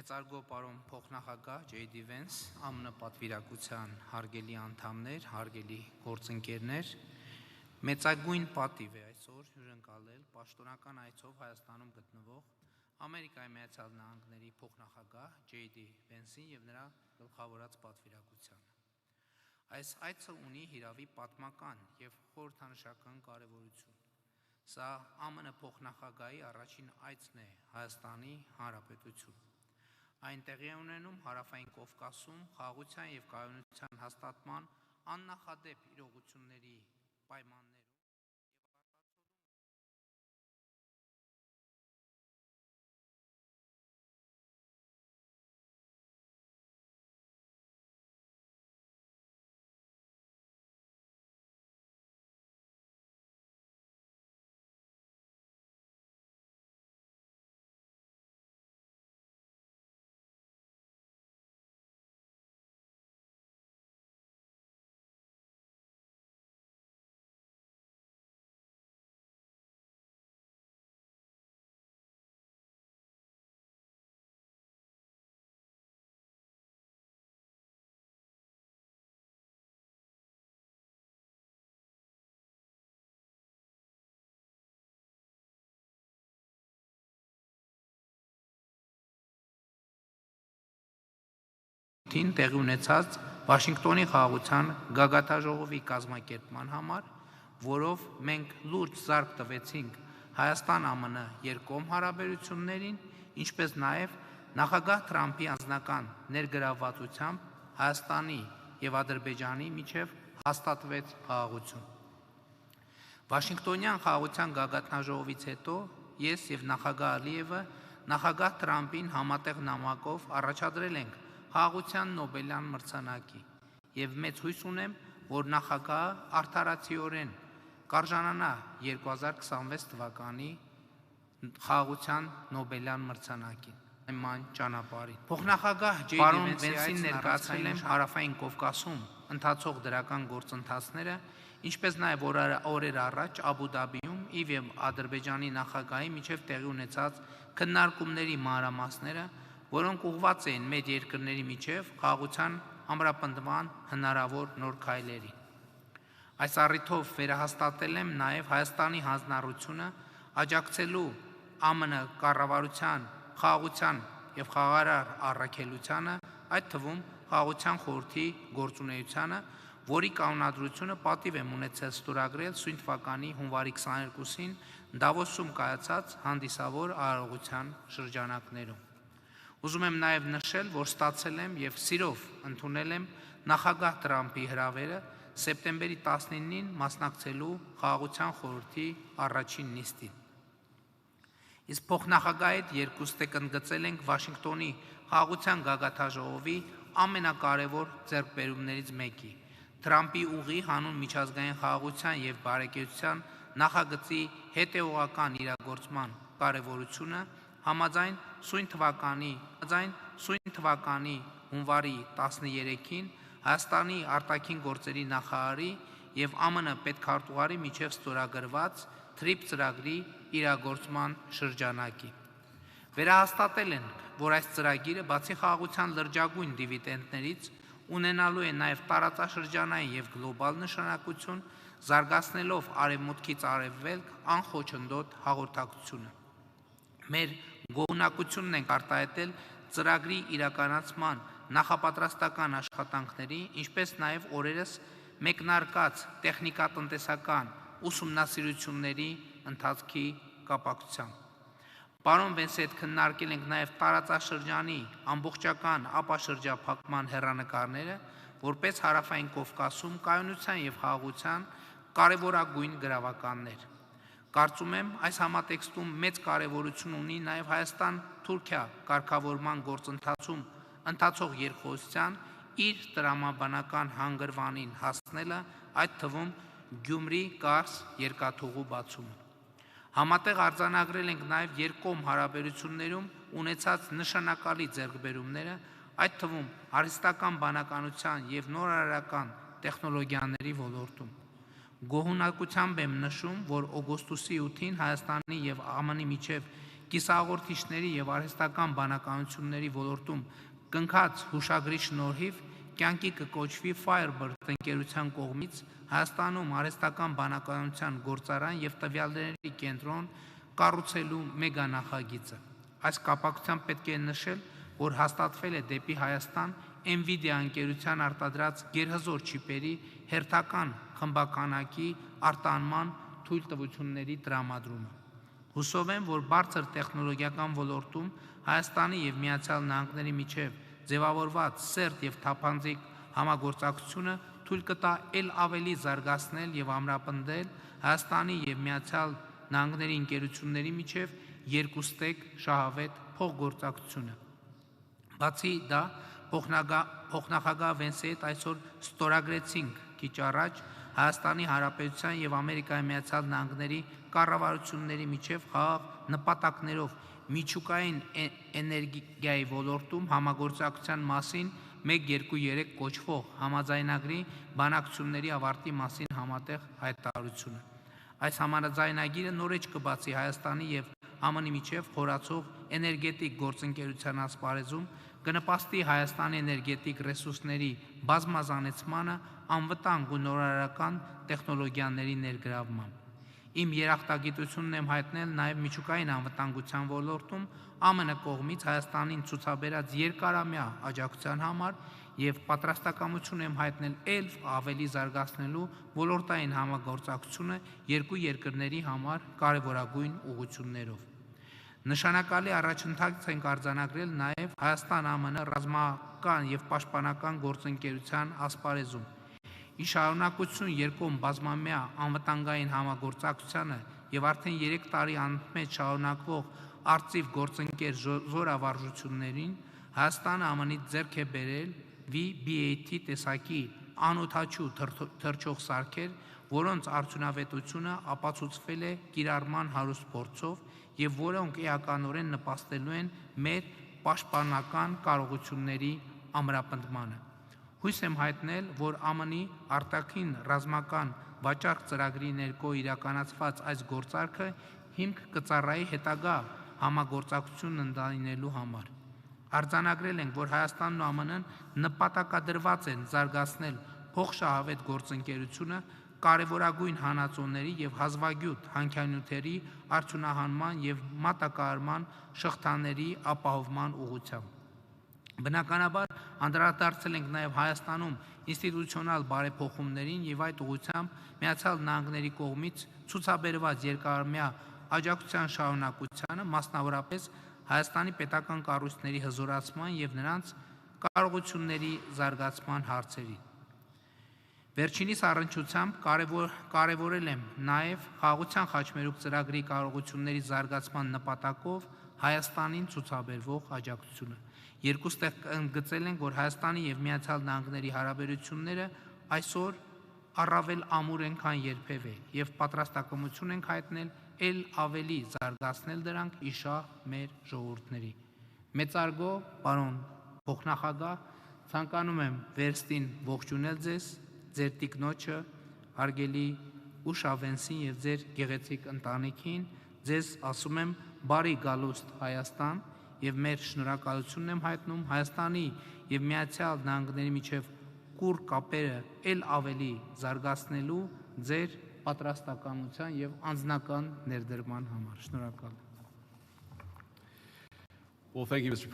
Մեծարգո պարոն փոխնախագահ J.D. Vance, ԱՄՆ պատվիրակության հարգելի անդամներ, հարգելի գործընկերներ, մեծագույն պատիվ է այսօր հյուրընկալել պաշտոնական այցով Հայաստանում գտնվող Ամերիկայի Միացյալ Նահանգների փոխնախագահ J.D. Vance-ին եւ նրա գլխավորած պատվիրակությանը։ Այս այցը ունի հիրավի պատմական եւ խորհրդանշական կարեւորություն։ Սա ԱՄՆ փոխնախագահի առաջին այցն է Հայաստանի Հանրապետություն։ Այն տեղի է ունենում Հարավային Կովկասում խաղաղության եւ կայունության հաստատման աննախադեպ իրողությունների պայմաններում տեղի ունեցած Վաշինգտոնի խաղաղության գագաթաժողովի կազմակերպման համար, որով մենք լուրջ զարկ տվեցինք Հայաստան-ԱՄՆ երկկողմ հարաբերություններին, ինչպես նաև նախագահ Թրամփի անձնական ներգրավվածությամբ Հայաստանի եւ Ադրբեջանի միջև հաստատվեց խաղաղություն։ Վաշինգտոնյան խաղաղության գագաթնաժողովից հետո ես եւ նախագահ Ալիևը նախագահ Թրամփին համատեղ նամակով առաջադրել ենք խաղաղության Նոբելյան մրցանակի եւ մեծ հույս ունեմ, որ նախագահը արդարացիորեն կարժանանա 2026 թվականի խաղաղության Նոբելյան մրցանակին նման ճանապարհին։ Փոխնախագահ J.D. Vance-ին ներկայացրել եմ Հարավային Կովկասում ընթացող դրական գործընթացները, ինչպես նաև օրեր առաջ Աբու Դաբիում եւ Ադրբեջանի նախագահի միջև տեղի ունեցած քննարկումների մանրամասները, որոնք ուղղված էին մեր երկրների միջև խաղաղության ամրապնդման հնարավոր նոր քայլերին։ Այս առիթով վերահաստատել եմ նաև Հայաստանի հանձնառությունը աջակցելու ԱՄՆ կառավարության խաղաղության եւ խաղաղարար առաքելությանը, այդ թվում խաղաղության խորհրդի գործունեությանը, որի կանոնադրությունը պատիվ եմ ունեցել ստորագրել սույն թվականի հունվարի 22-ին Դավոսում կայացած հանդիսավոր արարողության շրջանակներում։ Ուզում եմ նաև նշել, որ ստացել եմ եւ սիրով ընդունել եմ նախագահ Թրամփի հրավերը սեպտեմբերի 19-ին մասնակցելու խաղաղության խորհրդի առաջին նիստին։ Իսկ փոխնախագահի հետ երկուստեք ընդգծել ենք Վաշինգտոնի խաղաղության գագաթաժողովի ամենակարևոր ձեռքբերումներից մեկի՝ Թրամփի ուղի հանուն միջազգային խաղաղության եւ բարեկեցության նախագծի հետեւողական իրագործման կարեւորությունը համաձայն սույն թվականի հունվարի 13-ին Հայաստանի արտաքին գործերի նախարարի եւ ԱՄՆ պետքարտուղարի միջև ստորագրված TRIP ծրագրի իրագործման շրջանակի։ Վերահաստատել են, որ այս ծրագիրը բացի խաղաղության լրջագույն դիվիդենդներից ունենալու է նաև տարածաշրջանային եւ գլոբալ նշանակություն, զարգացնելով արևմուտքից արևելք անխոչնդոտ հաղորդակցությունը։ Մեր գոհունակությունն ենք արտահայտել ծրագրի իրականացման նախապատրաստական աշխատանքների, ինչպես նաև օրերս մեկնարկած տեխնիկատնտեսական ուսումնասիրությունների ընթացքի կապակցությամբ։ Պարոն Վենսի հետ քննարկել ենք նաև տարածաշրջանի ամբողջական ապաշրջափակման հեռանկարները, որպես Հարավային Կովկասում կայունության եւ խաղաղության կարևորագույն գրավականներ։ Կարծում եմ, այս համատեքստում մեծ կարևորություն ունի նաև Հայաստան-Թուրքիա կարգավորման գործընթացում ընթացող երկխոսության իր տրամաբանական հանգրվանին հասնելը, այդ թվում Գյումրի-Կարս երկաթուղու բացումը։ Համատեղ արձանագրել ենք նաև երկկողմ հարաբերություններում ունեցած նշանակալի ձեռքբերումները, այդ թվում արհեստական բանականության եւ նորարարական տեխնոլոգիաների ոլորտում։ Գոհունակությամբ եմ նշում, որ օգոստոսի 8-ին Հայաստանի եւ ԱՄՆ-ի միջև կիսահաղորդիչների եւ արհեստական բանականությունների ոլորտում կնքած հուշագրի շնորհիվ կյանքի կկոչվի Firebird ընկերության կողմից Հայաստանում արհեստական բանականության գործարան եւ տվյալների կենտրոն կառուցելու մեգանախագիծը։ Այս կապակցությամբ պետք է նշել, որ հաստատվել է դեպի Հայաստան NVIDIA ընկերության արտադրած գերհզոր չիպերի հերթական խմբականակի արտանման թույլտվությունների տրամադրումը։ Հուսով եմ, որ բարձր տեխնոլոգիական ոլորտում Հայաստանի եւ Միացյալ Նահանգների միջև ձևավորված սերտ եւ թափանցիկ համագործակցությունը թույլ կտա ել ավելի զարգացնել եւ ամրապնդել Հայաստանի եւ Միացյալ Նահանգների ընկերությունների միջև երկուստեք շահավետ փոխգործակցությունը։ Բացի դա, փոխնախագահ Վենսի հետ այսօր ստորագրեցինք քիչ առաջ Հայաստանի Հանրապետության եւ Ամերիկայի Միացյալ Նահանգների կառավարությունների միջև խաղաղ նպատակներով միջուկային էներգիայի ոլորտում համագործակցության մասին 123 կոչվող համաձայնագրի բանակցությունների ավարտի մասին համատեղ հայտարարությունը։ Այս համաձայնագիրը նորեջ կբացի Հայաստանի եւ ԱՄՆ-ի միջև խորացող էներգետիկ գործընկերության ասպարեզում, կնպաստի Հայաստանի էներգետիկ ռեսուրսների բազմազանեցմանը, անվտանգ ու նորարարական տեխնոլոգիաների ներգրավման։ Իմ երախտագիտությունն եմ հայտնել նաև միջուկային անվտանգության ոլորտում ԱՄՆ կողմից Հայաստանին ցուցաբերած երկարամյա աջակցության համար եւ պատրաստակամություն եմ հայտնել ել ավելի զարգացնելու ոլորտային համագործակցությունը երկու երկրների համար կարևորագույն ուղղություններով։ Նշանակալի առաջընթաց ենք արձանագրել նաև Հայաստան-ԱՄՆ ռազմական եւ պաշտպանական գործընկերության ասպարեզում։ Ի շարունակություն երկկողմ բազմամյա անվտանգային համագործակցությանը եւ արդեն 3 տարի անմեջ շարունակվող արծիվ գործընկեր զորավարժություններին Հայաստանը ԱՄՆ-ից ձեռք է բերել VBAT տեսակի անօդաչու թռչող սարքեր, որոնց արդյունավետությունը ապացուցվել է կիրառման հարուստ փորձով եւ որոնք էականորեն նպաստելու են մեր պաշտպանական կարողությունների ամրապնդմանը։ Հույս եմ հայտնել, որ ԱՄՆ-ի արտաքին ռազմական վաճառք ծրագրի ներքո իրականացված այս գործարքը հիմք կծառայի հետագա համագործակցություն ընդլայնելու համար։ Արձանագրել ենք, որ Հայաստանն ու ԱՄՆ-ն նպատակադրված են զարգացնել փոխշահավետ գործընկերությունը կարևորագույն հանածոների եւ հազվագյուտ հանքանյութերի արդյունահանման եւ մատակարարման շղթաների ապահովման ուղղությամբ։ Բնականաբար անդրադարձել ենք նաև Հայաստանում ինստիտուցիոնալ բարեփոխումներին եւ այդ ուղղությամբ Միացյալ Նահանգների կողմից ցուցաբերված երկարամյա աջակցության շարունակությանը, մասնավորապես Հայաստանի պետական կառույցների հզորացման եւ նրանց կարողությունների զարգացման հարցերին։ Վերջինիս առնչությամբ կարևորել եմ նաև Խաղաղության խաչմերուկ ծրագրի կարողությունների զարգացման նպատակով Հայաստանին ցուցաբերվող աջակցությունը։ Երկուստեղ ընդգծել ենք, որ Հայաստանի եւ Միացյալ Նահանգների հարաբերությունները այսօր առավել ամուր են, քան երբևէ, եւ պատրաստակամություն ենք հայտնել ել ավելի զարգացնել դրանք ի շահ մեր ժողովուրդների։ Մեծարգո, պարոն փոխնախագահ, ցանկանում եմ վերստին ողջունել ձեզ, ձեր տիկնոջը, հարգելի Ուշա Վենսին եւ ձեր գեղեցիկ ընտանիքին, ձեզ ասում եմ բարի գալուստ Հայաստան եւ մեր շնորհակալությունն եմ հայտնում Հայաստանի եւ Միացյալ Նահանգների միջև կուռ կապերը ել ավելի զարգացնելու ձեր պատրաստակամության եւ անձնական ներդրման համար։ Շնորհակալ եմ։ Well, thank you, Mr.